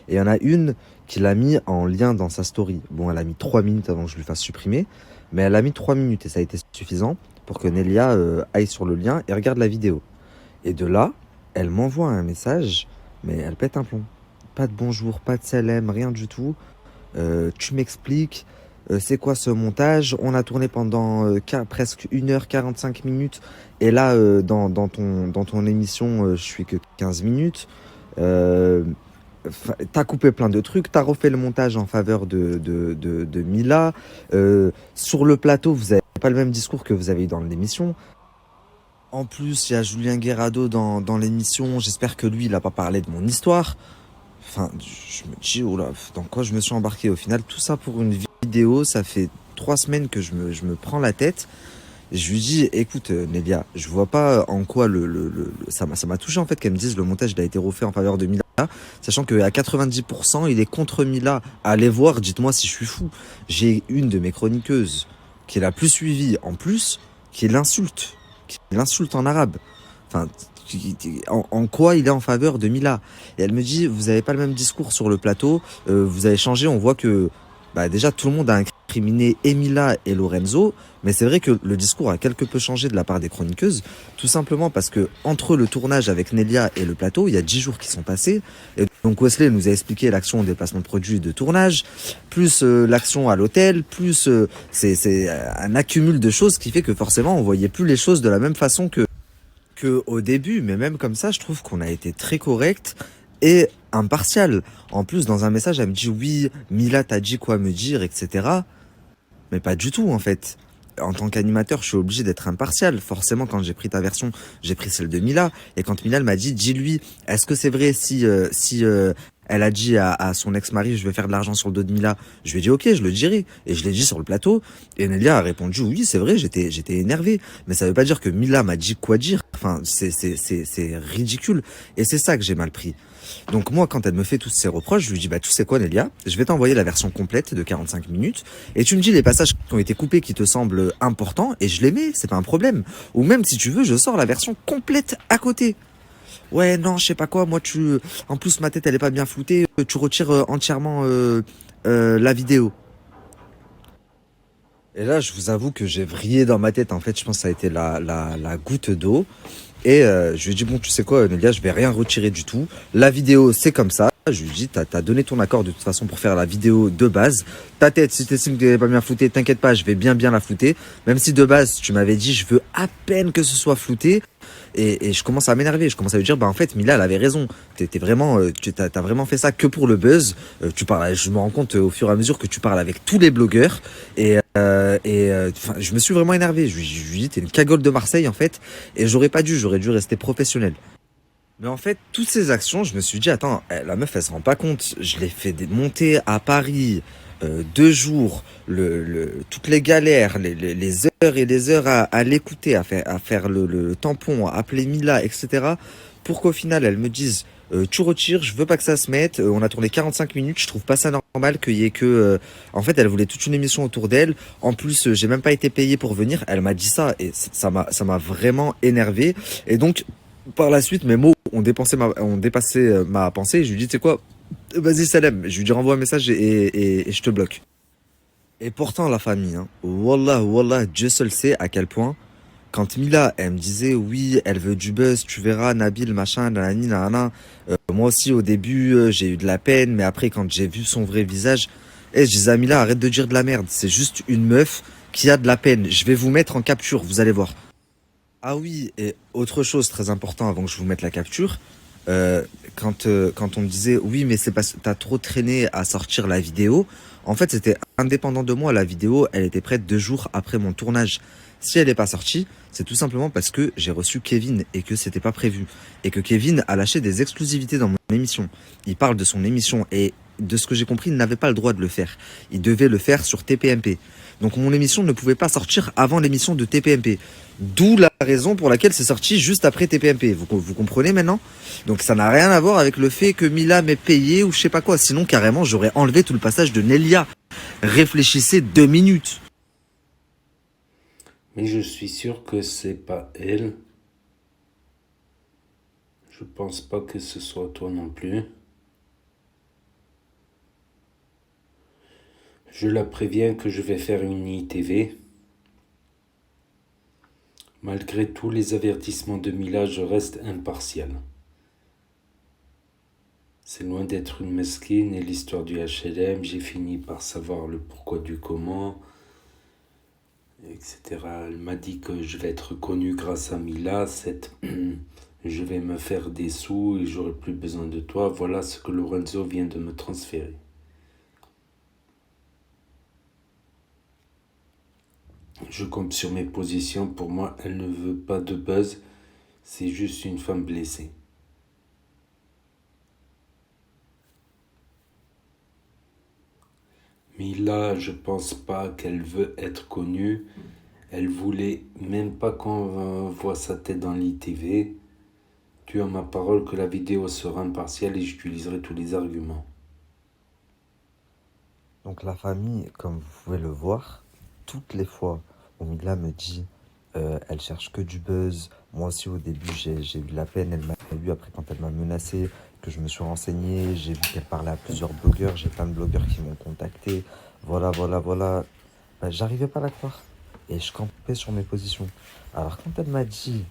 A: Et il y en a une qui l'a mis en lien dans sa story. Bon, elle a mis 3 minutes avant que je lui fasse supprimer, mais elle a mis 3 minutes et ça a été suffisant pour que Nelia aille sur le lien et regarde la vidéo. Et de là, elle m'envoie un message, mais elle pète un plomb. Pas de bonjour, pas de salam, rien du tout. Tu m'expliques. C'est quoi ce montage? On a tourné pendant presque 1h45 minutes. Et là, dans ton émission, je suis que 15 minutes. T'as coupé plein de trucs. T'as refait le montage en faveur de Mila. Sur le plateau, vous n'avez pas le même discours que vous avez eu dans l'émission. En plus, il y a Julien Guerrado dans l'émission. J'espère que lui, il n'a pas parlé de mon histoire. Enfin, je me dis, oh là, dans quoi je me suis embarqué au final? Tout ça pour une vidéo, ça fait 3 semaines que je me prends la tête. Et je lui dis, écoute, Nelia, je vois pas en quoi ça m'a touché en fait qu'elle me dise le montage il a été refait en faveur de Mila, sachant qu'à 90% il est contre Mila. Allez voir, dites-moi si je suis fou. J'ai une de mes chroniqueuses qui est la plus suivie en plus, qui l'insulte en arabe. Enfin, en quoi il est en faveur de Mila. Et elle me dit, vous avez pas le même discours sur le plateau, vous avez changé, on voit que bah, déjà tout le monde a incriminé Mila et Lorenzo, mais c'est vrai que le discours a quelque peu changé de la part des chroniqueuses, tout simplement parce que entre le tournage avec Nelia et le plateau, il y a 10 jours qui sont passés, et donc Wesley nous a expliqué l'action des placements de produits de tournage, plus l'action à l'hôtel, plus c'est un accumul de choses qui fait que forcément on voyait plus les choses de la même façon que au début, mais même comme ça, je trouve qu'on a été très correct et impartial. En plus, dans un message, elle me dit oui, Mila t'a dit quoi me dire, etc. Mais pas du tout, en fait. En tant qu'animateur, je suis obligé d'être impartial. Forcément, quand j'ai pris ta version, j'ai pris celle de Mila. Et quand Mila elle m'a dit, dis-lui, est-ce que c'est vrai si elle a dit à son ex-mari, je vais faire de l'argent sur le dos de Mila. Je lui ai dit, ok, je le dirai. Et je l'ai dit sur le plateau. Et Nelia a répondu, oui, c'est vrai, j'étais énervé. Mais ça veut pas dire que Mila m'a dit quoi dire. Enfin, c'est ridicule. Et c'est ça que j'ai mal pris. Donc moi, quand elle me fait tous ces reproches, je lui dis, bah tu sais quoi Nelia, je vais t'envoyer la version complète de 45 minutes. Et tu me dis les passages qui ont été coupés qui te semblent importants. Et je les mets, c'est pas un problème. Ou même si tu veux, je sors la version complète à côté. Ouais, non, je sais pas quoi, moi en plus ma tête elle est pas bien floutée, tu retires entièrement la vidéo. Et là, je vous avoue que j'ai vrillé dans ma tête, en fait, je pense que ça a été la goutte d'eau. Et je lui ai dit, bon, tu sais quoi, Nelia, je vais rien retirer du tout. La vidéo, c'est comme ça. Je lui ai dit, t'as donné ton accord de toute façon pour faire la vidéo de base. Ta tête, si t'estimes qu'elle est pas bien floutée, t'inquiète pas, je vais bien la flouter. Même si de base, tu m'avais dit, je veux à peine que ce soit flouté. Et je commence à m'énerver. Je commence à lui dire, bah en fait, Mila, elle avait raison. T'as vraiment fait ça que pour le buzz. Je me rends compte au fur et à mesure que tu parles avec tous les blogueurs. Je me suis vraiment énervé. Je lui ai dit, t'es une cagole de Marseille, en fait. Et j'aurais dû rester professionnel. Mais en fait, toutes ces actions, je me suis dit, attends, la meuf, elle se rend pas compte. Je l'ai fait monter à Paris 2 jours, toutes les galères, les heures et les heures à l'écouter, à faire le tampon, à appeler Mila, etc. Pour qu'au final, elle me dise, tu retires, je veux pas que ça se mette. On a tourné 45 minutes, je trouve pas ça normal qu'il y ait que... En fait, elle voulait toute une émission autour d'elle. En plus, j'ai même pas été payé pour venir. Elle m'a dit ça et ça m'a vraiment énervé. Et donc... Par la suite, mes mots ont dépassé ma pensée. Je lui dis, tu sais quoi, vas-y Salem. Je lui dis, renvoie un message et je te bloque. Et pourtant, la famille, hein, wallah, Dieu seul sait à quel point, quand Mila, elle me disait, oui, elle veut du buzz, tu verras, Nabil, machin, nanani, nanana. Moi aussi, au début, j'ai eu de la peine, mais après, quand j'ai vu son vrai visage, je disais à Mila, arrête de dire de la merde. C'est juste une meuf qui a de la peine. Je vais vous mettre en capture, vous allez voir. Ah oui, et autre chose très important avant que je vous mette la capture, euh, quand on me disait oui, mais c'est parce que t'as trop traîné à sortir la vidéo, en fait c'était indépendant de moi, la vidéo elle était prête 2 jours après mon tournage. Si elle n'est pas sortie, c'est tout simplement parce que j'ai reçu Kevin et que c'était pas prévu. Et que Kevin a lâché des exclusivités dans mon émission. Il parle de son émission et de ce que j'ai compris, il n'avait pas le droit de le faire. Il devait le faire sur TPMP. Donc mon émission ne pouvait pas sortir avant l'émission de TPMP. D'où la raison pour laquelle c'est sorti juste après TPMP. Vous comprenez maintenant? Donc ça n'a rien à voir avec le fait que Mila m'ait payé ou je sais pas quoi. Sinon carrément j'aurais enlevé tout le passage de Nelia. Réfléchissez 2 minutes.
B: Mais je suis sûr que c'est pas elle. Je pense pas que ce soit toi non plus. Je la préviens que je vais faire une ITV. Malgré tous les avertissements de Mila, je reste impartial. C'est loin d'être une mesquine et l'histoire du HLM, j'ai fini par savoir le pourquoi du comment, etc. Elle m'a dit que je vais être connu grâce à Mila, je vais me faire des sous et j'aurai plus besoin de toi. Voilà ce que Lorenzo vient de me transférer. Je compte sur mes positions. Pour moi, elle ne veut pas de buzz. C'est juste une femme blessée. Mila, je pense pas qu'elle veut être connue. Elle voulait même pas qu'on voit sa tête dans l'ITV. Tu as ma parole que la vidéo sera impartiale et j'utiliserai tous les arguments.
A: Donc la famille, comme vous pouvez le voir, toutes les fois où Mila me dit elle cherche que du buzz, moi aussi au début j'ai eu de la peine, elle m'a eu après quand elle m'a menacé, que je me suis renseigné, j'ai vu qu'elle parlait à plusieurs blogueurs, j'ai plein de blogueurs qui m'ont contacté, voilà, voilà, voilà. Bah, j'arrivais pas à la croire et je campais sur mes positions. Alors quand elle m'a dit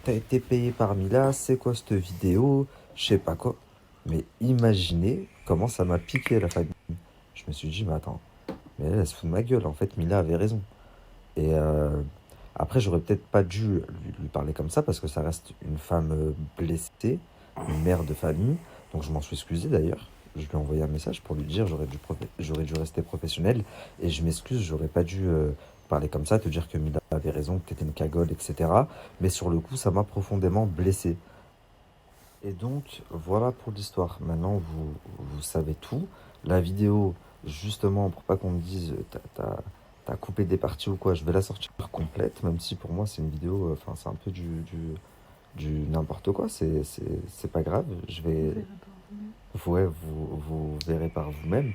A: t'as été payé par Mila, c'est quoi cette vidéo, je sais pas quoi, mais imaginez comment ça m'a piqué la famille. Je me suis dit, mais attends, mais elle se fout de ma gueule. En fait, Mila avait raison. Et après, j'aurais peut-être pas dû lui parler comme ça parce que ça reste une femme blessée, une mère de famille. Donc je m'en suis excusé d'ailleurs. Je lui ai envoyé un message pour lui dire j'aurais dû rester professionnel. Et je m'excuse, j'aurais pas dû parler comme ça, te dire que Mila avait raison, que t'étais une cagole, etc. Mais sur le coup, ça m'a profondément blessé. Et donc, voilà pour l'histoire. Maintenant, vous savez tout. La vidéo, justement, pour pas qu'on me dise t'as coupé des parties ou quoi, je vais la sortir complète, même si pour moi, c'est une vidéo, enfin, c'est un peu du n'importe quoi. C'est pas grave. Je vais,
C: Vous verrez par vous-même.
A: ouais, vous verrez par vous-même.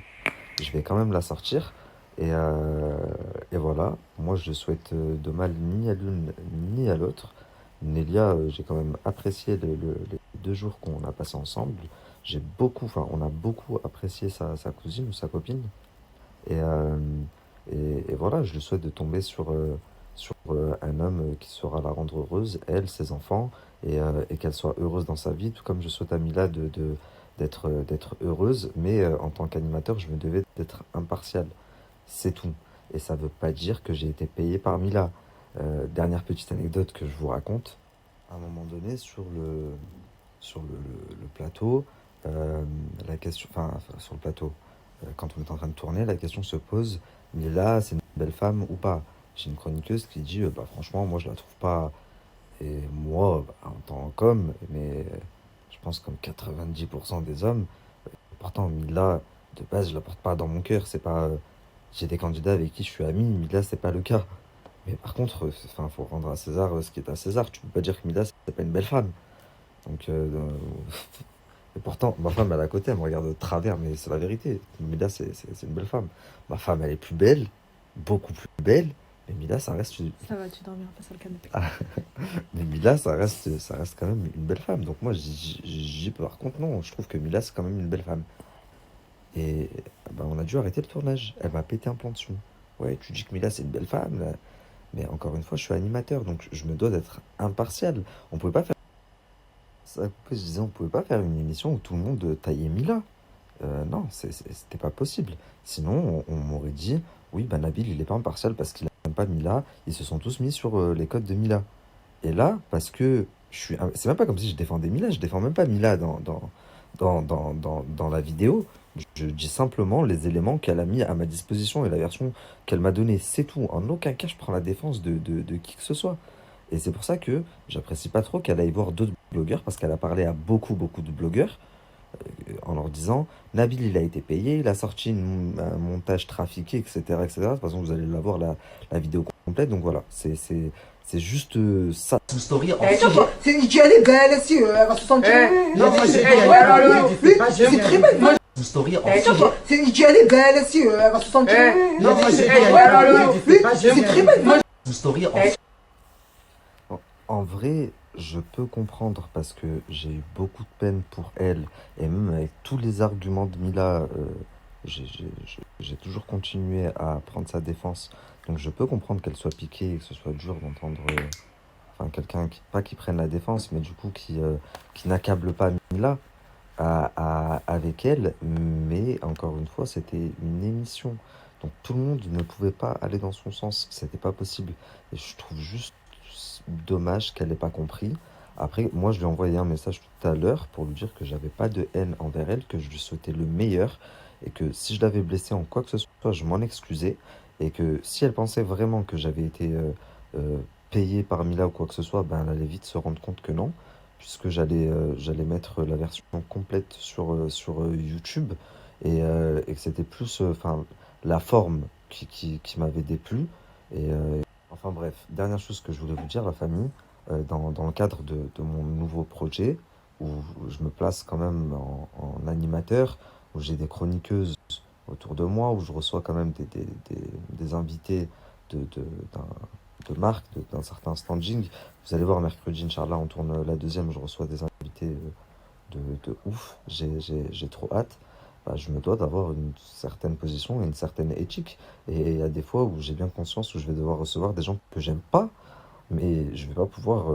A: Je vais quand même la sortir. Et voilà, moi je souhaite de mal ni à l'une ni à l'autre. Nelia, j'ai quand même apprécié les 2 jours qu'on a passé ensemble. Enfin, on a beaucoup apprécié sa cousine ou sa copine. Et, euh, et voilà, je lui souhaite de tomber sur un homme qui saura la rendre heureuse, elle, ses enfants, et qu'elle soit heureuse dans sa vie, tout comme je souhaite à Mila d'être heureuse. Mais en tant qu'animateur, je me devais d'être impartial. C'est tout. Et ça veut pas dire que j'ai été payé par Mila. Dernière petite anecdote que je vous raconte. À un moment donné, sur le plateau, euh, enfin, sur le plateau, quand on est en train de tourner, la question se pose, Mila, c'est une belle femme ou pas? J'ai une chroniqueuse qui dit, bah franchement, moi je la trouve pas. Et moi, bah, en tant qu'homme, mais je pense comme 90% des hommes, pourtant Mila, de base, je la porte pas dans mon cœur. C'est pas, j'ai des candidats avec qui je suis ami, Mila, c'est pas le cas. Mais par contre, enfin, faut rendre à César ce qui est à César. Tu peux pas dire que Mila, c'est pas une belle femme. Donc, et pourtant, ma femme, elle est à côté, elle me regarde de travers, mais c'est la vérité. Mila, c'est une belle femme. Ma femme, elle est plus belle, beaucoup plus belle, mais Mila, ça reste,
C: Ça va, tu dormiras pas sur le canapé.
A: mais Mila, ça reste quand même une belle femme. Donc moi, par contre, non, je trouve que Mila, c'est quand même une belle femme. Et bah, on a dû arrêter le tournage. Elle m'a pété un plan dessus. Ouais, tu dis que Mila, c'est une belle femme, là. Mais encore une fois, je suis animateur, donc je me dois d'être impartial. On pouvait pas faire ça, je disais, on pouvait pas faire une émission où tout le monde taillait Mila. Non, c'était pas possible. Sinon, on m'aurait dit, oui, bah Nabil, il est pas impartial parce qu'il n'aime pas Mila. Ils se sont tous mis sur les codes de Mila. Et là, parce que c'est même pas comme si je défendais Mila, je défends même pas Mila dans la vidéo. Je dis simplement les éléments qu'elle a mis à ma disposition et la version qu'elle m'a donnée, c'est tout. En aucun cas, je prends la défense de qui que ce soit. Et c'est pour ça que j'apprécie pas trop qu'elle aille voir d'autres blogueurs, parce qu'elle a parlé à beaucoup, beaucoup de blogueurs en leur disant Nabil, il a été payé, il a sorti un montage trafiqué, etc., etc. De toute façon, vous allez la voir la vidéo complète. Donc voilà, c'est juste ça.
D: Une story en
E: C'est elle est belle, si elle va se sentir.
D: non, moi, j'ai dit,
E: C'est très belle.
D: une story en
E: Elle est belle, si elle va se sentir.
D: non, moi, j'ai
E: C'est très belle.
D: une story en
A: En vrai, je peux comprendre parce que j'ai eu beaucoup de peine pour elle et même avec tous les arguments de Mila, j'ai toujours continué à prendre sa défense. Donc je peux comprendre qu'elle soit piquée et que ce soit dur d'entendre enfin, quelqu'un pas qui prenne la défense, mais du coup qui n'accable pas Mila avec elle. Mais encore une fois, c'était une émission. Donc tout le monde ne pouvait pas aller dans son sens. C'était pas possible. Et je trouve juste dommage qu'elle n'ait pas compris. Après, moi, je lui ai envoyé un message tout à l'heure pour lui dire que j'avais pas de haine envers elle, que je lui souhaitais le meilleur et que si je l'avais blessée en quoi que ce soit, je m'en excusais et que si elle pensait vraiment que j'avais été payé par Mila ou quoi que ce soit, ben, elle allait vite se rendre compte que non, puisque j'allais mettre la version complète sur YouTube et que c'était plus enfin la forme qui m'avait déplu. Enfin bref, dernière chose que je voulais vous dire, la famille, dans le cadre de mon nouveau projet, où je me place quand même en animateur, où j'ai des chroniqueuses autour de moi, où je reçois quand même des invités de, de, d'un- de marque, d'un certain standing. Vous allez voir, mercredi, Inch'Allah, on tourne la deuxième, je reçois des invités de ouf, j'ai trop hâte. Bah, je me dois d'avoir une certaine position et une certaine éthique. Et il y a des fois où j'ai bien conscience où je vais devoir recevoir des gens que j'aime pas, mais je vais pas pouvoir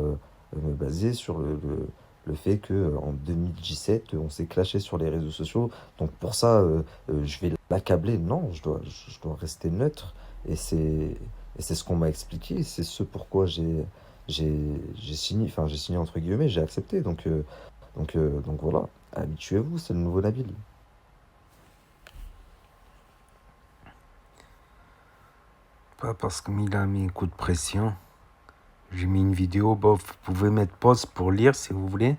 A: me baser sur le fait que en 2017, on s'est clashé sur les réseaux sociaux. Donc pour ça, je vais l'accabler. Non, je dois rester neutre. Et c'est ce qu'on m'a expliqué. C'est ce pourquoi j'ai signé, enfin j'ai signé entre guillemets, j'ai accepté. Donc voilà, habituez-vous, c'est le nouveau Nabil.
B: Pas parce que Mila a mis un coup de pression. J'ai mis une vidéo, bah, vous pouvez mettre pause pour lire si vous voulez.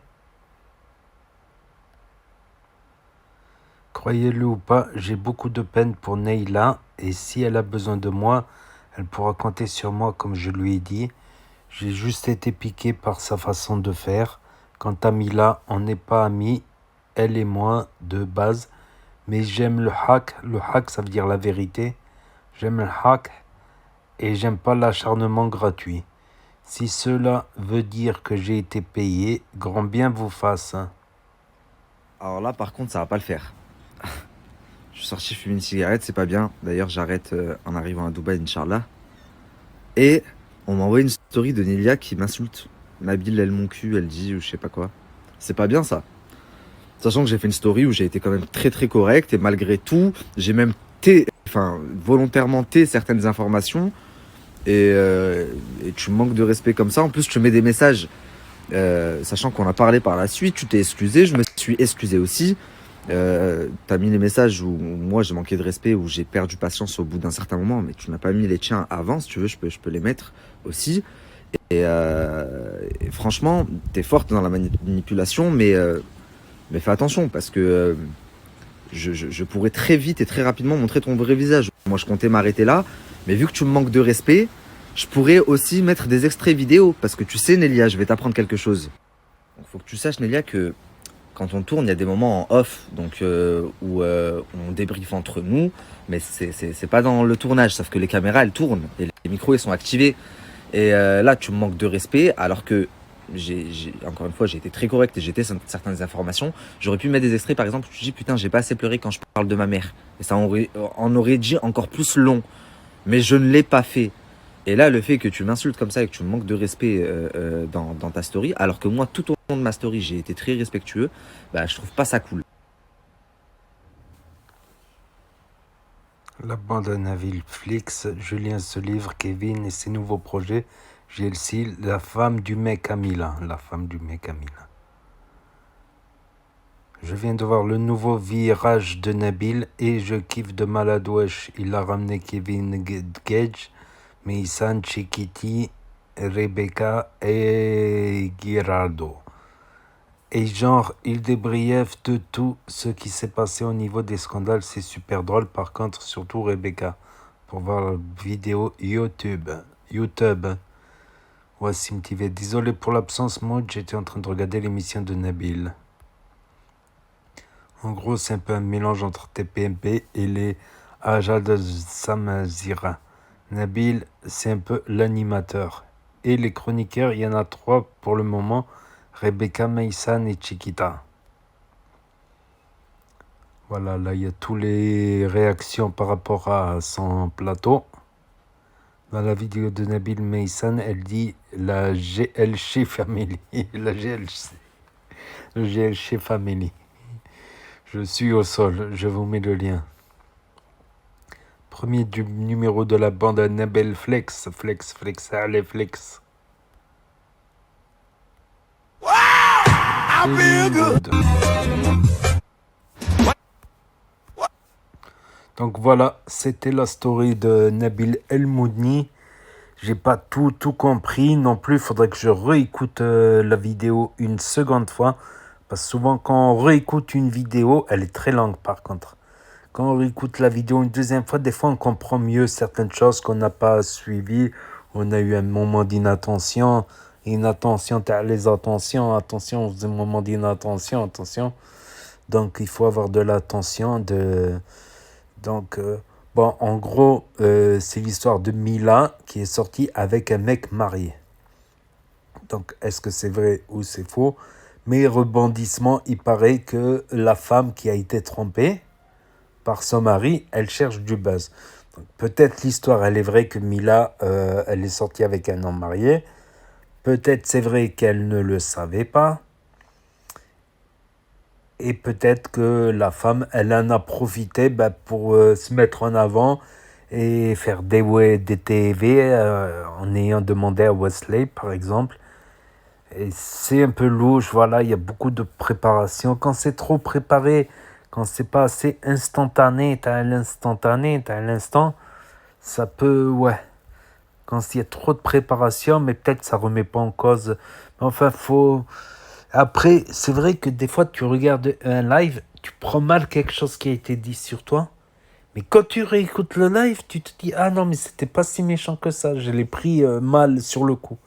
B: Croyez-le ou pas, j'ai beaucoup de peine pour Neila et si elle a besoin de moi, elle pourra compter sur moi comme je lui ai dit. J'ai juste été piqué par sa façon de faire. Quant à Mila, on n'est pas amis, elle et moi, de base. Mais j'aime le haq. Le haq, ça veut dire la vérité. J'aime le haq et j'aime pas l'acharnement gratuit. Si cela veut dire que j'ai été payé, grand bien vous fasse.
A: Alors là, par contre, ça va pas le faire. Je suis sorti fumer une cigarette, c'est pas bien. D'ailleurs, j'arrête en arrivant à Dubaï, Inch'Allah. Et on m'a envoyé une story de Nelia qui m'insulte. Nabil, elle mon cul, elle dit ou je sais pas quoi. C'est pas bien ça. Sachant que j'ai fait une story où j'ai été quand même très très correct et malgré tout, j'ai même volontairement certaines informations et tu manques de respect comme ça. En plus, tu mets des messages, sachant qu'on a parlé par la suite, tu t'es excusé, je me suis excusé aussi. T'as mis les messages où moi j'ai manqué de respect, où j'ai perdu patience au bout d'un certain moment, mais tu n'as pas mis les tiens avant, si tu veux, je peux les mettre aussi. Et franchement, t'es forte dans la manipulation, mais fais attention parce que je pourrais très vite et très rapidement montrer ton vrai visage. Moi, je comptais m'arrêter là, mais vu que tu me manques de respect, je pourrais aussi mettre des extraits vidéo parce que tu sais, Nelia, je vais t'apprendre quelque chose. Il faut que tu saches, Nelia, que quand on tourne, il y a des moments en off, donc où on débriefe entre nous, mais c'est pas dans le tournage, sauf que les caméras, elles tournent et les micros, ils sont activés. Et là, tu me manques de respect, alors que encore une fois, j'ai été très correct et j'ai été certaines informations. J'aurais pu mettre des extraits, par exemple, où tu dis putain, j'ai pas assez pleuré quand je parle de ma mère. Et ça en aurait dit encore plus long. Mais je ne l'ai pas fait. Et là, le fait que tu m'insultes comme ça et que tu me manques de respect dans ta story, alors que moi, tout au long de ma story, j'ai été très respectueux, bah, je trouve pas ça cool.
B: La bande à Nabil Flix, Julien ce livre, Kevin et ses nouveaux projets. GLC, la femme du mec Amila. La femme du mec Amila. Je viens de voir le nouveau virage de Nabil et je kiffe de malade wesh. Il a ramené Kevin Gage, Meisan, Chiquiti, Rebecca et Giraldo. Et genre, il débrief de tout ce qui s'est passé au niveau des scandales. C'est super drôle. Par contre, surtout Rebecca. Pour voir la vidéo YouTube. Wassim TV. Désolé pour l'absence, Maud. J'étais en train de regarder l'émission de Nabil. En gros, c'est un peu un mélange entre TPMP et les Ajad Samazira. Nabil, c'est un peu l'animateur. Et les chroniqueurs, il y en a 3 pour le moment. Rebecca, Meisan et Chiquita. Voilà, là, il y a toutes les réactions par rapport à son plateau. Dans la vidéo de Nabil Meisan, elle dit la GLC Family. La GLC. Le GLC Family. Je suis au sol, je vous mets le lien. Premier numéro de la bande à Nabil Flex. Allez Flex. I feel good. Donc voilà, c'était la story de Nabil El Moudni. J'ai pas tout compris non plus. Il faudrait que je réécoute la vidéo une seconde fois. Parce que souvent, quand on réécoute une vidéo, elle est très longue par contre. Quand on réécoute la vidéo une deuxième fois, des fois on comprend mieux certaines choses qu'on n'a pas suivies. On a eu un moment d'inattention. Attention, on faisait un moment d'inattention, attention. Donc il faut avoir de l'attention. Donc, bon, en gros, c'est l'histoire de Mila qui est sortie avec un mec marié. Donc, est-ce que c'est vrai ou c'est faux? Mais rebondissement, il paraît que la femme qui a été trompée par son mari, elle cherche du buzz. Donc, peut-être l'histoire, elle est vraie que Mila, elle est sortie avec un homme marié. Peut-être c'est vrai qu'elle ne le savait pas. Et peut-être que la femme, elle en a profité pour se mettre en avant et faire des TV en ayant demandé à Wesley, par exemple. Et c'est un peu louche, voilà, il y a beaucoup de préparation. Quand c'est trop préparé, quand c'est pas assez instantané, t'as l'instant, ça peut, ouais. Quand il y a trop de préparation, mais peut-être ça remet pas en cause. Mais enfin, faut... Après, c'est vrai que des fois, tu regardes un live, tu prends mal quelque chose qui a été dit sur toi. Mais quand tu réécoutes le live, tu te dis « Ah non, mais c'était pas si méchant que ça. Je l'ai pris mal sur le coup. »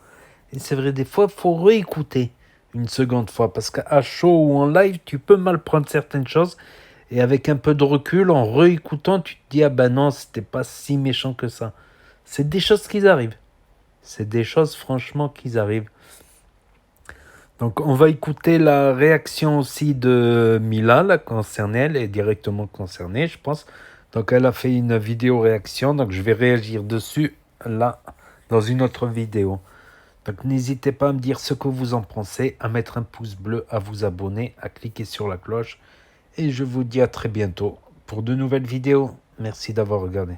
B: Et c'est vrai, des fois, il faut réécouter une seconde fois. Parce qu'à chaud ou en live, tu peux mal prendre certaines choses. Et avec un peu de recul, en réécoutant, tu te dis « Ah ben non, c'était pas si méchant que ça. » C'est des choses qui arrivent. C'est des choses, franchement, qui arrivent. Donc, on va écouter la réaction aussi de Mila, la concernée. Elle est directement concernée, je pense. Donc, elle a fait une vidéo réaction. Donc, je vais réagir dessus, là, dans une autre vidéo. Donc, n'hésitez pas à me dire ce que vous en pensez, à mettre un pouce bleu, à vous abonner, à cliquer sur la cloche. Et je vous dis à très bientôt pour de nouvelles vidéos. Merci d'avoir regardé.